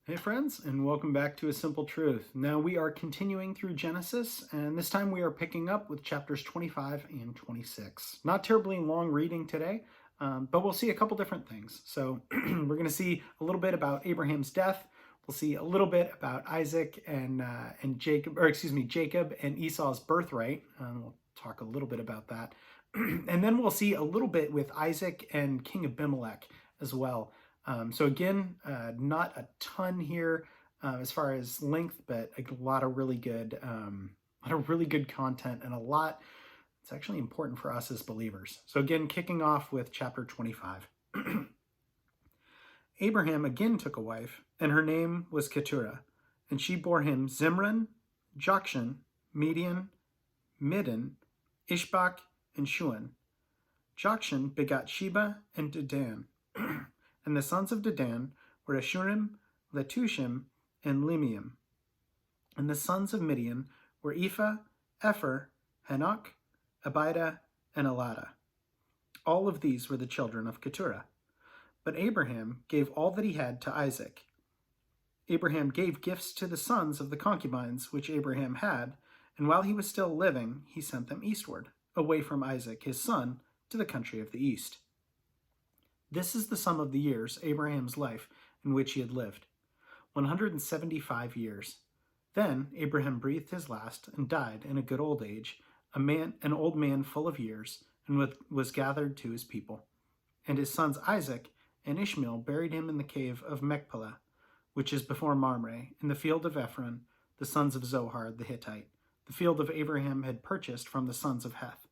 Hey friends, and welcome back to A Simple Truth. Now we are continuing through Genesis, and this time we are picking up with chapters 25 and 26. Not terribly long reading today, but we'll see a couple different things. So we're going to see a little bit about Abraham's death. We'll see a little bit about Isaac and Jacob and Esau's birthright. We'll talk a little bit about that, and then we'll see a little bit with Isaac and King Abimelech as well. So again, not a ton here as far as length, but a lot of really good, content, and a lot that's actually important for us as believers. So again, kicking off with chapter 25. Abraham again took a wife, and her name was Keturah, and she bore him Zimran, Jokshan, Median, Middan, Ishbak, and Shuan. Jokshan begot Sheba and Dedan. And the sons of Dedan were Ashurim, Letushim, and Limeam. And the sons of Midian were Ephah, Epher, Hanok, Abida, and Elada. All of these were the children of Keturah. But Abraham gave all that he had to Isaac. Abraham gave gifts to the sons of the concubines which Abraham had, and while he was still living, he sent them eastward, away from Isaac his son, to the country of the east. This is the sum of the years, Abraham's life, in which he had lived, 175 years. Then Abraham breathed his last and died in a good old age, an old man full of years, and was gathered to his people. And his sons Isaac and Ishmael buried him in the cave of Machpelah, which is before Mamre, in the field of Ephron, the sons of Zohar the Hittite, the field of Abraham had purchased from the sons of Heth.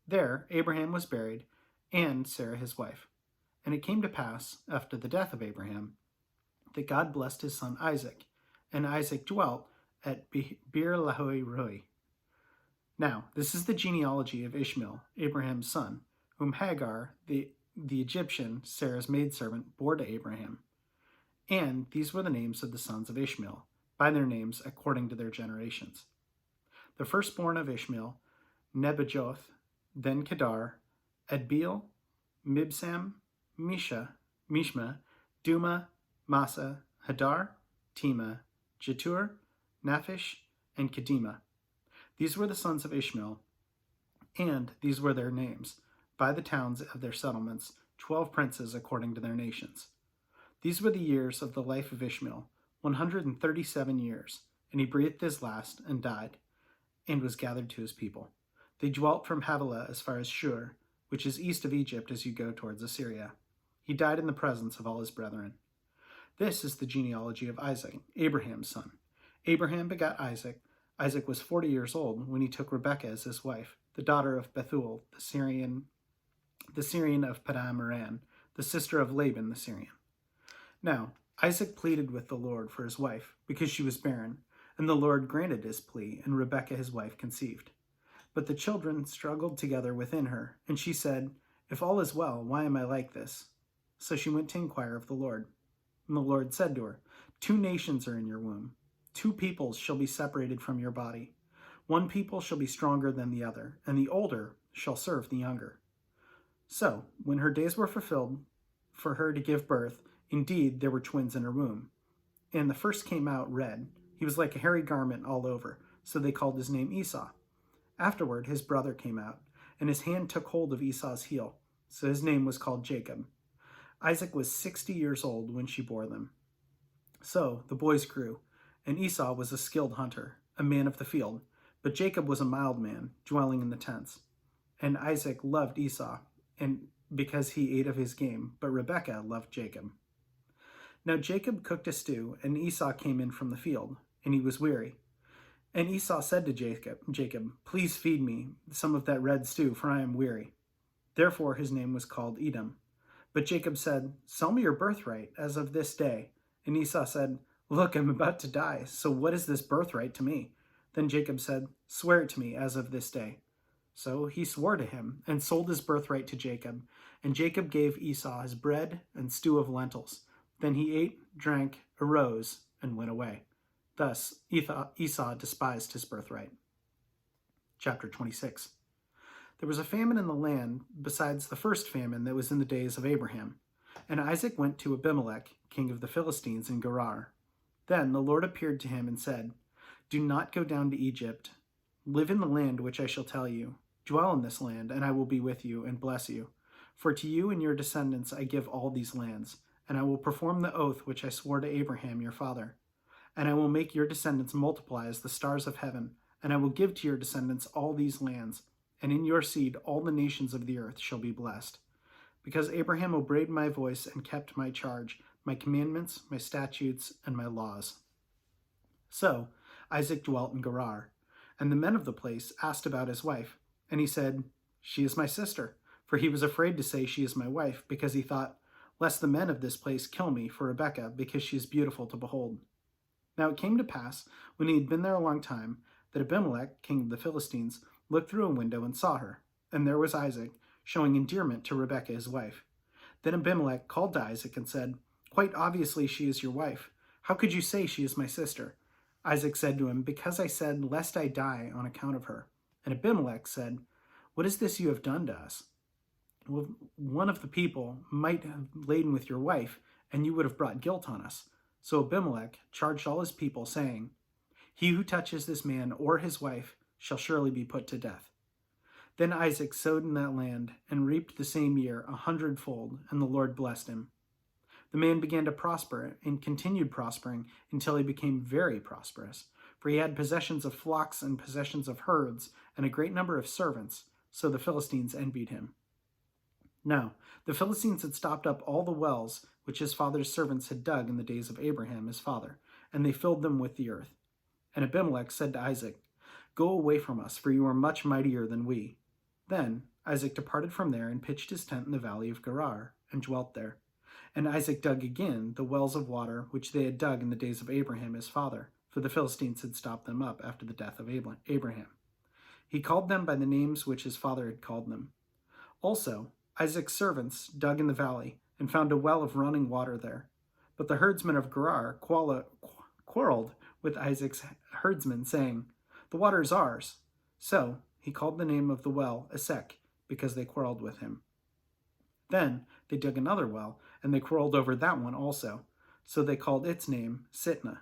There Abraham was buried, and Sarah his wife. And it came to pass, after the death of Abraham, that God blessed his son Isaac, and Isaac dwelt at Beer Lahai Roi. Now, this is the genealogy of Ishmael, Abraham's son, whom Hagar, the Egyptian, Sarah's maidservant, bore to Abraham. And these were the names of the sons of Ishmael, by their names according to their generations. The firstborn of Ishmael, Nebajoth, then Kedar, Adbeel, Mibsam, Mishma, Duma, Massa, Hadar, Tema, Jetur, Naphish, and Kedema. These were the sons of Ishmael, and these were their names, by the towns of their settlements, 12 princes according to their nations. These were the years of the life of Ishmael, 137 years, and he breathed his last and died, and was gathered to his people. They dwelt from Havilah as far as Shur, which is east of Egypt as you go towards Assyria. He died in the presence of all his brethren. This is the genealogy of Isaac, Abraham's son. Abraham begot Isaac. Isaac was 40 years old when he took Rebekah as his wife, the daughter of Bethuel, the Syrian of Padan Aram, the sister of Laban the Syrian. Now, Isaac pleaded with the Lord for his wife, because she was barren, and the Lord granted his plea, and Rebekah his wife conceived. But the children struggled together within her, and she said, "If all is well, why am I like this?" So she went to inquire of the Lord. And the Lord said to her, 2 nations are in your womb. 2 peoples shall be separated from your body. 1 people shall be stronger than the other, and the older shall serve the younger. So, when her days were fulfilled for her to give birth, indeed there were twins in her womb. And the first came out red. He was like a hairy garment all over, so they called his name Esau. Afterward his brother came out, and his hand took hold of Esau's heel, so his name was called Jacob. Isaac was 60 years old when she bore them. So the boys grew, and Esau was a skilled hunter, a man of the field, but Jacob was a mild man, dwelling in the tents. And Isaac loved Esau, and because he ate of his game, but Rebekah loved Jacob. Now Jacob cooked a stew, and Esau came in from the field, and he was weary. And Esau said to Jacob, "Please feed me some of that red stew, for I am weary." Therefore his name was called Edom. But Jacob said, "Sell me your birthright as of this day." And Esau said, "Look, I'm about to die, so what is this birthright to me?" Then Jacob said, "Swear it to me as of this day." So he swore to him, and sold his birthright to Jacob. And Jacob gave Esau his bread and stew of lentils. Then he ate, drank, arose, and went away. Thus Esau despised his birthright. Chapter 26. There was a famine in the land besides the first famine that was in the days of Abraham. And Isaac went to Abimelech, king of the Philistines, in Gerar. Then the Lord appeared to him and said, "Do not go down to Egypt. Live in the land which I shall tell you. Dwell in this land, and I will be with you and bless you. For to you and your descendants I give all these lands, and I will perform the oath which I swore to Abraham your father. And I will make your descendants multiply as the stars of heaven, and I will give to your descendants all these lands, and in your seed all the nations of the earth shall be blessed. Because Abraham obeyed my voice and kept my charge, my commandments, my statutes, and my laws." So Isaac dwelt in Gerar, and the men of the place asked about his wife, and he said, "She is my sister," for he was afraid to say, "She is my wife," because he thought, "Lest the men of this place kill me for Rebekah, because she is beautiful to behold." Now it came to pass, when he had been there a long time, that Abimelech, king of the Philistines, looked through a window and saw her, and there was Isaac, showing endearment to Rebekah his wife. Then Abimelech called to Isaac and said, "Quite obviously she is your wife. How could you say she is my sister?" Isaac said to him, "Because I said, lest I die on account of her." And Abimelech said, "What is this you have done to us? Well, one of the people might have laden with your wife, and you would have brought guilt on us." So Abimelech charged all his people, saying, "He who touches this man or his wife shall surely be put to death." Then Isaac sowed in that land, and reaped the same year 100-fold, and the Lord blessed him. The man began to prosper, and continued prospering until he became very prosperous, for he had possessions of flocks and possessions of herds, and a great number of servants, so the Philistines envied him. Now, the Philistines had stopped up all the wells which his father's servants had dug in the days of Abraham his father, and they filled them with the earth. And Abimelech said to Isaac, "Go away from us, for you are much mightier than we." Then Isaac departed from there and pitched his tent in the valley of Gerar, and dwelt there. And Isaac dug again the wells of water which they had dug in the days of Abraham his father, for the Philistines had stopped them up after the death of Abraham. He called them by the names which his father had called them. Also Isaac's servants dug in the valley, and found a well of running water there. But the herdsmen of Gerar quarreled with Isaac's herdsmen, saying, "The water is ours." So he called the name of the well Issac, because they quarreled with him. Then they dug another well, and they quarreled over that one also. So they called its name Sitnah.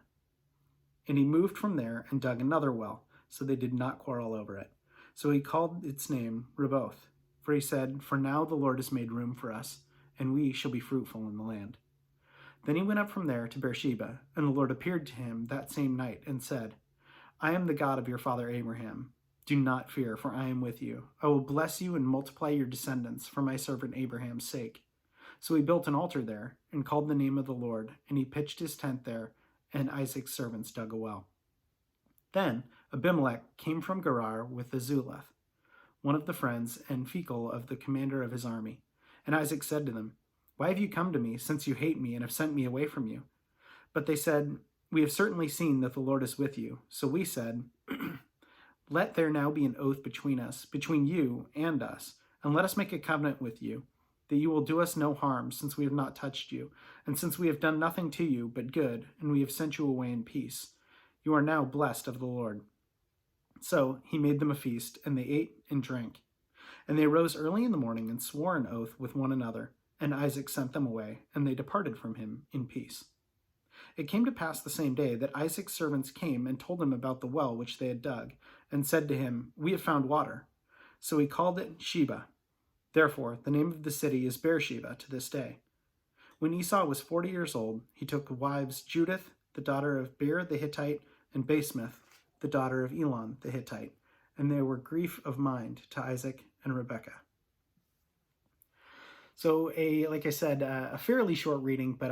And he moved from there and dug another well, so they did not quarrel over it. So he called its name Rehoboth, for he said, "For now the Lord has made room for us, and we shall be fruitful in the land." Then he went up from there to Beersheba, and the Lord appeared to him that same night and said, "I am the God of your father Abraham. Do not fear, for I am with you. I will bless you and multiply your descendants for my servant Abraham's sake." So he built an altar there, and called the name of the Lord, and he pitched his tent there, and Isaac's servants dug a well. Then Abimelech came from Gerar with Azulath, one of the friends, and Phicol of the commander of his army. And Isaac said to them, "Why have you come to me, since you hate me and have sent me away from you?" But they said, "We have certainly seen that the Lord is with you." So we said, "Let there now be an oath between us, between you and us, and let us make a covenant with you, that you will do us no harm, since we have not touched you, and since we have done nothing to you but good, and we have sent you away in peace. You are now blessed of the Lord." So he made them a feast, and they ate and drank. And they rose early in the morning and swore an oath with one another, and Isaac sent them away, and they departed from him in peace. It came to pass the same day that Isaac's servants came and told him about the well which they had dug, and said to him, "We have found water." So he called it Sheba. Therefore the name of the city is Beersheba to this day. When Esau was 40 years old, he took wives Judith, the daughter of Beer the Hittite, and Basemath, the daughter of Elon the Hittite, and they were grief of mind to Isaac and Rebekah. So like I said, a fairly short reading, but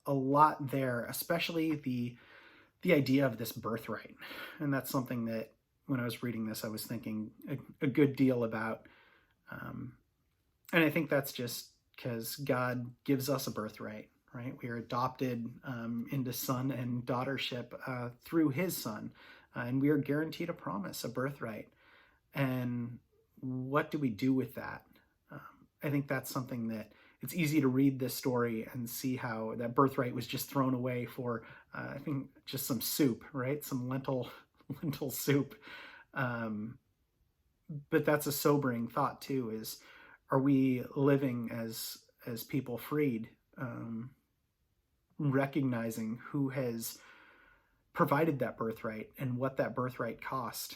a lot there, especially the idea of this birthright. And that's something that when I was reading this, I was thinking a good deal about. And I think that's just because God gives us a birthright, right? We are adopted into son and daughtership through his son, and we are guaranteed a promise, a birthright. And what do we do with that? I think that's something that it's easy to read this story and see how that birthright was just thrown away for, I think, just some soup, right? Some lentil soup. But that's a sobering thought too, is are we living as people freed, recognizing who has provided that birthright and what that birthright cost.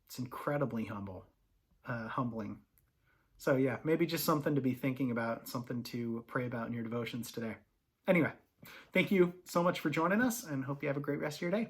It's incredibly humbling. So yeah, maybe just something to be thinking about, something to pray about in your devotions today. Anyway, thank you so much for joining us, and hope you have a great rest of your day.